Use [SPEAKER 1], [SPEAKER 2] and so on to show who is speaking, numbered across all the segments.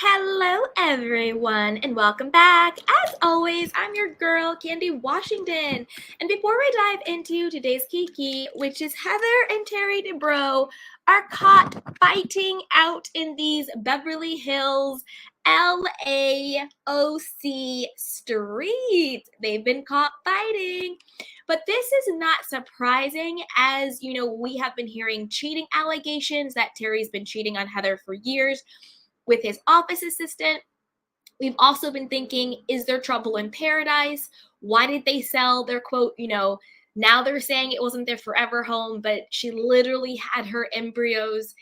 [SPEAKER 1] Hello, everyone, and welcome back. As always, I'm your girl, Candy Washington. And before we dive into today's Kiki, which is Heather and Terry Dubrow, are caught fighting out in these Beverly Hills LAOC streets. They've been caught fighting. But this is not surprising, as you know, we have been hearing cheating allegations that Terry's been cheating on Heather for years with his office assistant. We've also been thinking, is there trouble in paradise? Why did they sell their quote? Now they're saying it wasn't their forever home, but she literally had her embryos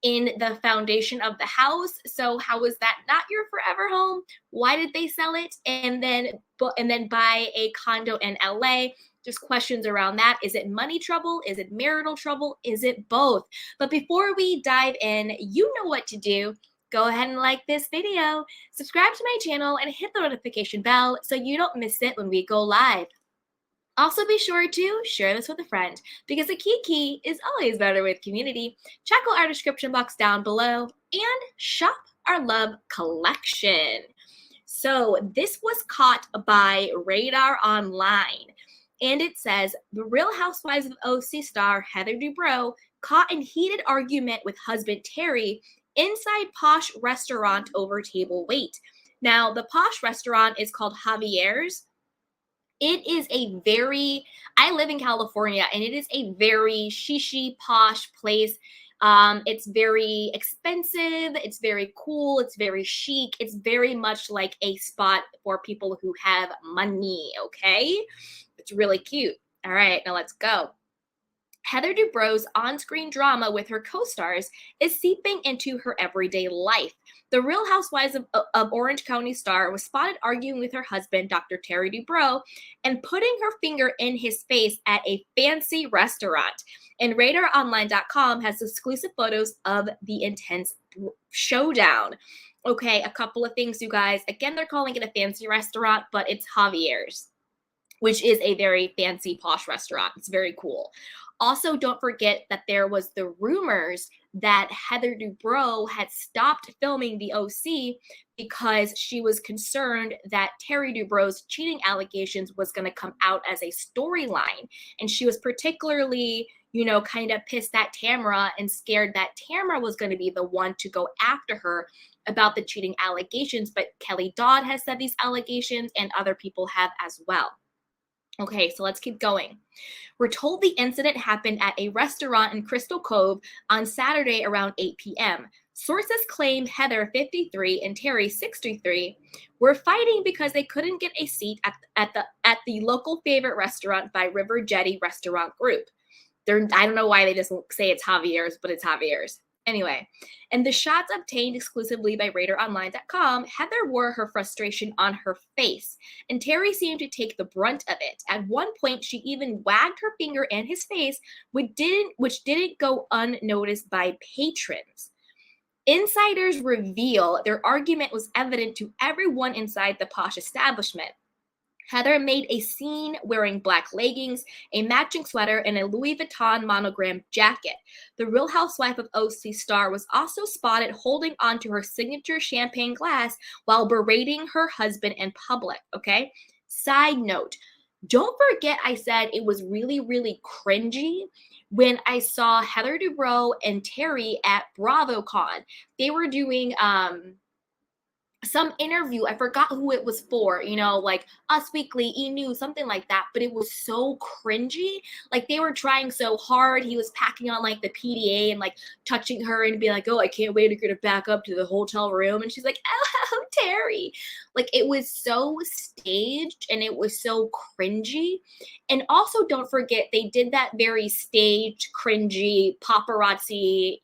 [SPEAKER 1] in the foundation of the house. So how is that not your forever home? Why did they sell it and then buy a condo in LA? Just questions around that. Is it money trouble? Is it marital trouble? Is it both? But before we dive in, you know what to do. Go ahead and like this video, subscribe to my channel, and hit the notification bell so you don't miss it when we go live. Also, be sure to share this with a friend because a kiki is always better with community. Check out our description box down below and shop our love collection. So this was caught by Radar Online, and it says the Real Housewives of OC star Heather Dubrow caught in heated argument with husband Terry inside Posh restaurant over table wait. Now, the Posh restaurant is called Javier's. It is I live in California, and it is a very shishi, posh place. It's very expensive. It's very cool. It's very chic. It's very much like a spot for people who have money, okay? It's really cute. All right, now let's go. Heather Dubrow's on-screen drama with her co-stars is seeping into her everyday life. The Real Housewives of Orange County star was spotted arguing with her husband, Dr. Terry Dubrow, and putting her finger in his face at a fancy restaurant. And RadarOnline.com has exclusive photos of the intense showdown. Okay, a couple of things, you guys. Again, they're calling it a fancy restaurant, but it's Javier's, which is a very fancy, posh restaurant. It's very cool. Also, don't forget that there was the rumors that Heather Dubrow had stopped filming the OC because she was concerned that Terry Dubrow's cheating allegations was going to come out as a storyline. And she was particularly, kind of pissed at Tamara and scared that Tamara was going to be the one to go after her about the cheating allegations. But Kelly Dodd has said these allegations, and other people have as well. Okay, so let's keep going. We're told the incident happened at a restaurant in Crystal Cove on Saturday around 8 p.m. Sources claim Heather, 53, and Terry, 63, were fighting because they couldn't get a seat at the local favorite restaurant by River Jetty Restaurant Group. I don't know why they just say it's Javier's, but it's Javier's. Anyway, in the shots obtained exclusively by RadarOnline.com, Heather wore her frustration on her face, and Terry seemed to take the brunt of it. At one point, she even wagged her finger in his face, which didn't go unnoticed by patrons. Insiders reveal their argument was evident to everyone inside the Posh establishment. Heather made a scene wearing black leggings, a matching sweater, and a Louis Vuitton monogram jacket. The Real Housewife of OC star was also spotted holding onto her signature champagne glass while berating her husband in public, okay? Side note, don't forget I said it was really, really cringy when I saw Heather Dubrow and Terry at BravoCon. They were doing some interview. I forgot who it was for, like Us Weekly, E! News, something like that. But it was so cringy. Like they were trying so hard. He was packing on like the PDA and like touching her and be like, oh, I can't wait to get her back up to the hotel room. And she's like, oh, Terry. Like it was so staged and it was so cringy. And also don't forget, they did that very staged, cringy, paparazzi,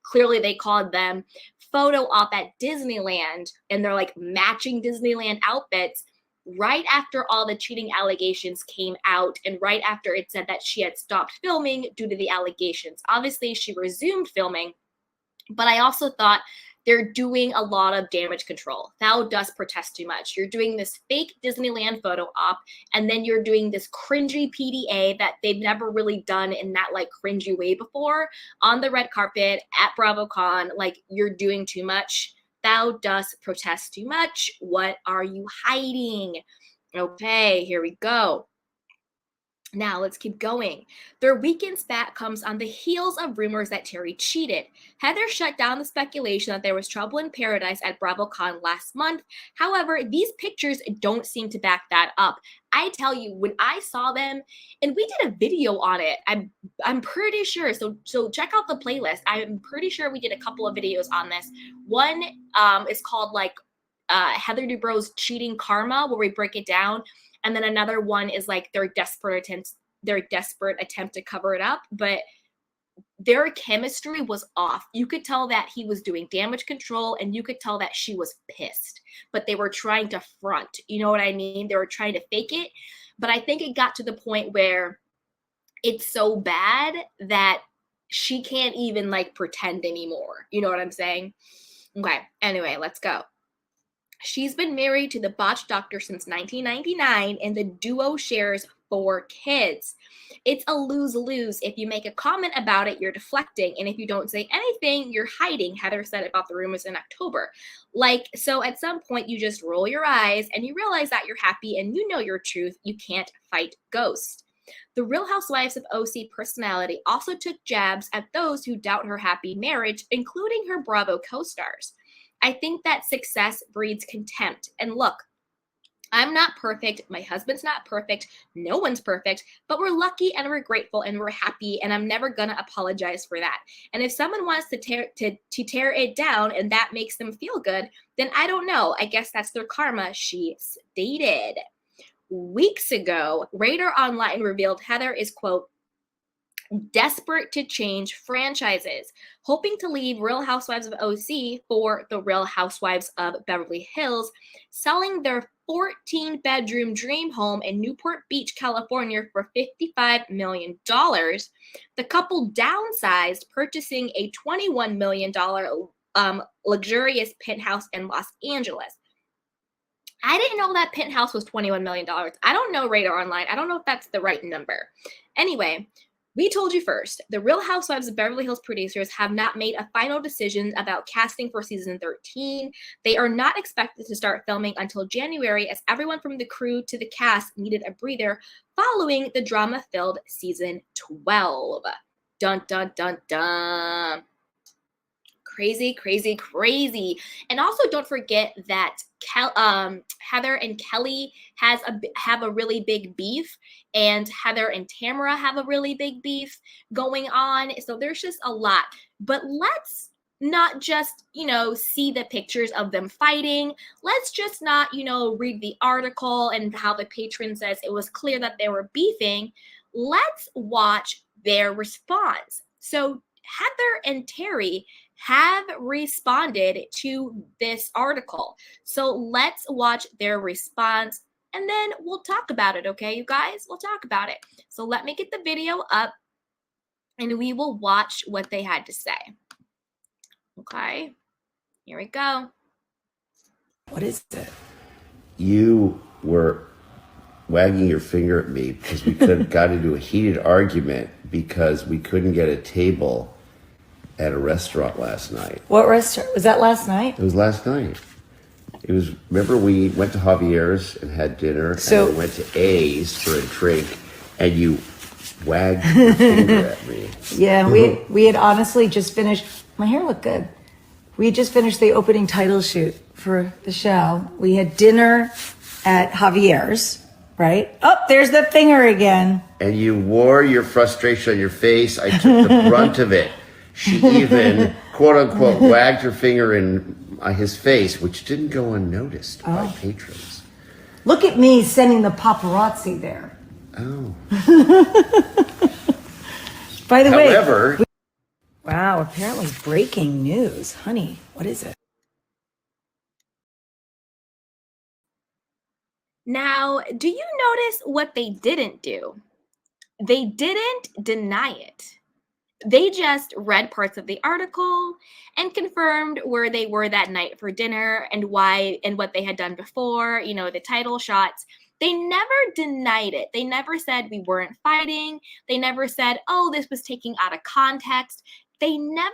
[SPEAKER 1] clearly they called them photo op at Disneyland, and they're like matching Disneyland outfits right after all the cheating allegations came out and right after it said that she had stopped filming due to the allegations. Obviously, she resumed filming, but I also thought they're doing a lot of damage control. Thou dost protest too much. You're doing this fake Disneyland photo op, and then you're doing this cringy PDA that they've never really done in that like cringy way before on the red carpet at BravoCon. Like you're doing too much. Thou dost protest too much. What are you hiding? Okay, here we go. Now let's keep going. Their weekend spat comes on the heels of rumors that Terry cheated. Heather shut down the speculation that there was trouble in paradise at BravoCon last month. However, these pictures don't seem to back that up. I tell you, when I saw them, and we did a video on it, I'm pretty sure. So check out the playlist. I'm pretty sure we did a couple of videos on this. One is called like Heather Dubrow's cheating karma, where we break it down. And then another one is like their desperate attempt to cover it up. But their chemistry was off. You could tell that he was doing damage control, and you could tell that she was pissed. But they were trying to front. You know what I mean? They were trying to fake it. But I think it got to the point where it's so bad that she can't even like pretend anymore. You know what I'm saying? Okay. Anyway, let's go. She's been married to the botched doctor since 1999, and the duo shares 4 kids. It's a lose-lose. If you make a comment about it, you're deflecting. And if you don't say anything, you're hiding, Heather said about the rumors in October. Like, so at some point, you just roll your eyes and you realize that you're happy and you know your truth. You can't fight ghosts. The Real Housewives of OC personality also took jabs at those who doubt her happy marriage, including her Bravo co-stars. I think that success breeds contempt. And look, I'm not perfect. My husband's not perfect. No one's perfect, but we're lucky and we're grateful and we're happy. And I'm never going to apologize for that. And if someone wants to tear it down and that makes them feel good, then I don't know. I guess that's their karma, she stated. Weeks ago, Radar Online revealed Heather is, quote, desperate to change franchises, hoping to leave Real Housewives of OC for the Real Housewives of Beverly Hills, selling their 14-bedroom dream home in Newport Beach, California for $55 million. The couple downsized, purchasing a $21 million luxurious penthouse in Los Angeles. I didn't know that penthouse was $21 million. I don't know Radar Online. I don't know if that's the right number. Anyway, we told you first, the Real Housewives of Beverly Hills producers have not made a final decision about casting for season 13. They are not expected to start filming until January, as everyone from the crew to the cast needed a breather following the drama-filled season 12. Dun, dun, dun, dun. Crazy, crazy, crazy. And also don't forget that Heather and Kelly have a really big beef, and Heather and Tamara have a really big beef going on. So there's just a lot. But let's not just, see the pictures of them fighting. Let's just not, read the article and how the patron says it was clear that they were beefing. Let's watch their response. So Heather and Terry have responded to this article. So let's watch their response and then we'll talk about it, okay, you guys? We'll talk about it. So let me get the video up and we will watch what they had to say. Okay, here we go.
[SPEAKER 2] What is it?
[SPEAKER 3] You were wagging your finger at me because we got into a heated argument because we couldn't get a table at a restaurant last night.
[SPEAKER 2] What restaurant? Was that last night?
[SPEAKER 3] It was last night. It was, remember we went to Javier's and had dinner, and we went to A's for a drink, and you wagged your finger at me.
[SPEAKER 2] Yeah, we had honestly just finished, my hair looked good. We had just finished the opening title shoot for the show. We had dinner at Javier's, right? Oh, there's the finger again.
[SPEAKER 3] And you wore your frustration on your face. I took the brunt of it. She even, quote unquote, wagged her finger in his face, which didn't go unnoticed by patrons.
[SPEAKER 2] Look at me sending the paparazzi there.
[SPEAKER 3] Oh.
[SPEAKER 2] By the
[SPEAKER 3] way.
[SPEAKER 2] Wow, apparently breaking news. Honey, what is it?
[SPEAKER 1] Now, do you notice what they didn't do? They didn't deny it. They just read parts of the article and confirmed where they were that night for dinner and why and what they had done before, the title shots. They never denied it. They never said we weren't fighting. They never said, oh, this was taken out of context. They never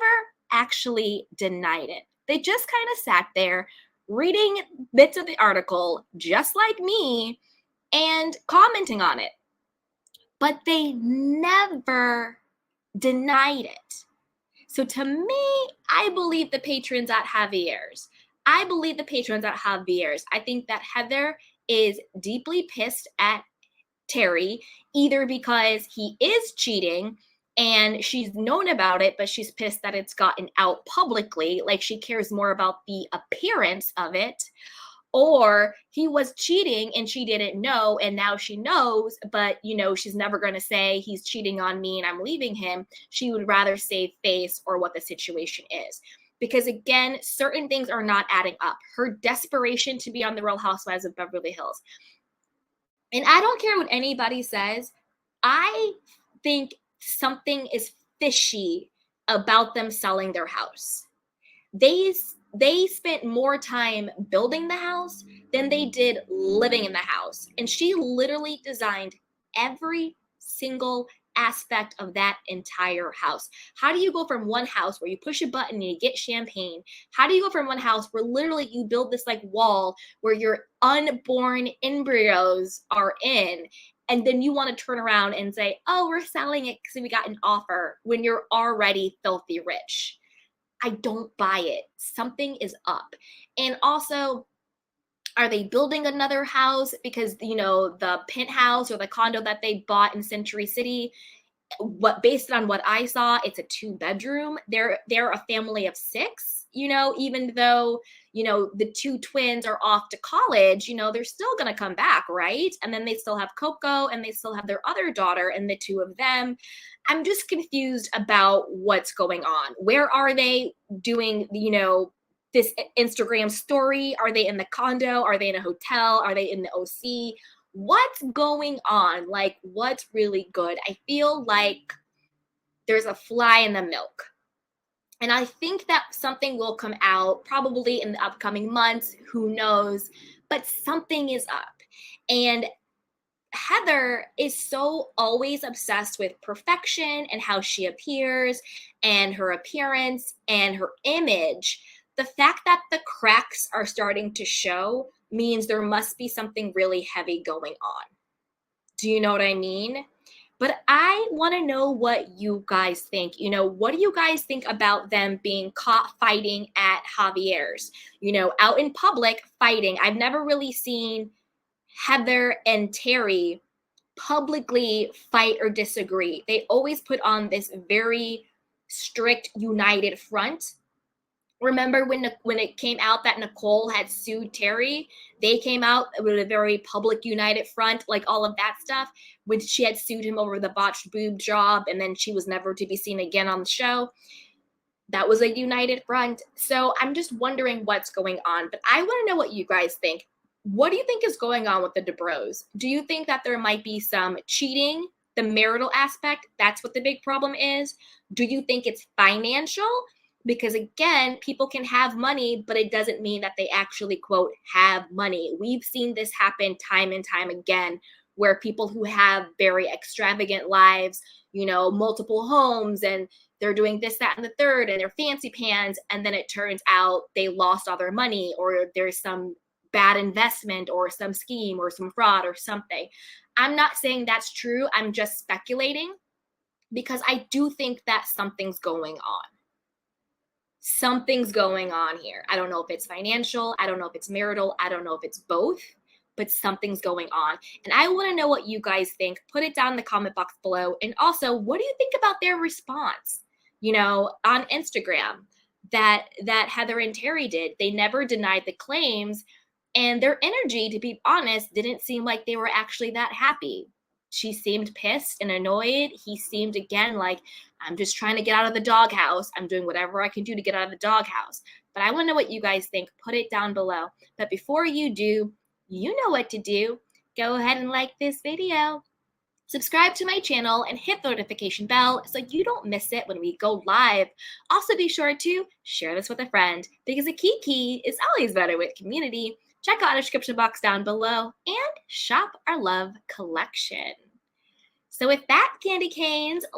[SPEAKER 1] actually denied it. They just kind of sat there reading bits of the article, just like me, and commenting on it. But they never denied it. So to me, I believe the patrons at Javier's. I believe the patrons at Javier's. I think that Heather is deeply pissed at Terry, either because he is cheating and she's known about it, but she's pissed that it's gotten out publicly. Like she cares more about the appearance of it, or he was cheating and she didn't know and now she knows, but she's never going to say he's cheating on me and I'm leaving him. She would rather save face or what the situation is, because again, certain things are not adding up. Her desperation to be on the Real Housewives of Beverly Hills, and I don't care what anybody says, I think something is fishy about them selling their house. They spent more time building the house than they did living in the house. And she literally designed every single aspect of that entire house. How do you go from one house where you push a button and you get champagne? How do you go from one house where literally you build this like wall where your unborn embryos are in, and then you want to turn around and say, oh, we're selling it because we got an offer, when you're already filthy rich? I don't buy it. Something is up. And also, are they building another house? Because, the penthouse or the condo that they bought in Century City, based on what I saw, it's a 2-bedroom. They're a family of 6, even though, the 2 twins are off to college, they're still going to come back, right? And then they still have Coco and they still have their other daughter and the 2 of them. I'm just confused about what's going on. Where are they doing, this Instagram story? Are they in the condo? Are they in a hotel? Are they in the OC? What's going on? Like, what's really good? I feel like there's a fly in the milk. And I think that something will come out probably in the upcoming months. Who knows? But something is up. And Heather is so always obsessed with perfection and how she appears and her appearance and her image. The fact that the cracks are starting to show means there must be something really heavy going on. Do you know what I mean? But I want to know what you guys think. What do you guys think about them being caught fighting at Javier's? Out in public fighting. I've never really seen Heather and Terry publicly fight or disagree. They always put on this very strict, united front. Remember when it came out that Nicole had sued Terry? They came out with a very public, united front, like all of that stuff, when she had sued him over the botched boob job, and then she was never to be seen again on the show. That was a united front. So I'm just wondering what's going on. But I want to know what you guys think. What do you think is going on with the Dubrows? Do you think that there might be some cheating, the marital aspect? That's what the big problem is. Do you think it's financial? Because again, people can have money, but it doesn't mean that they actually, quote, have money. We've seen this happen time and time again, where people who have very extravagant lives, multiple homes, and they're doing this, that, and the third, and they're fancy pants, and then it turns out they lost all their money, or there's some bad investment or some scheme or some fraud or something. I'm not saying that's true. I'm just speculating, because I do think that something's going on. Something's going on here. I don't know if it's financial. I don't know if it's marital. I don't know if it's both, but something's going on. And I want to know what you guys think. Put it down in the comment box below. And also, what do you think about their response, on Instagram that Heather and Terry did? They never denied the claims, and their energy, to be honest, didn't seem like they were actually that happy. She seemed pissed and annoyed. He seemed, again, like, I'm just trying to get out of the doghouse. I'm doing whatever I can do to get out of the doghouse. But I want to know what you guys think. Put it down below. But before you do, you know what to do. Go ahead and like this video. Subscribe to my channel and hit the notification bell so you don't miss it when we go live. Also, be sure to share this with a friend, because a kiki is always better with community. Check out the description box down below and shop our love collection. So with that, candy canes,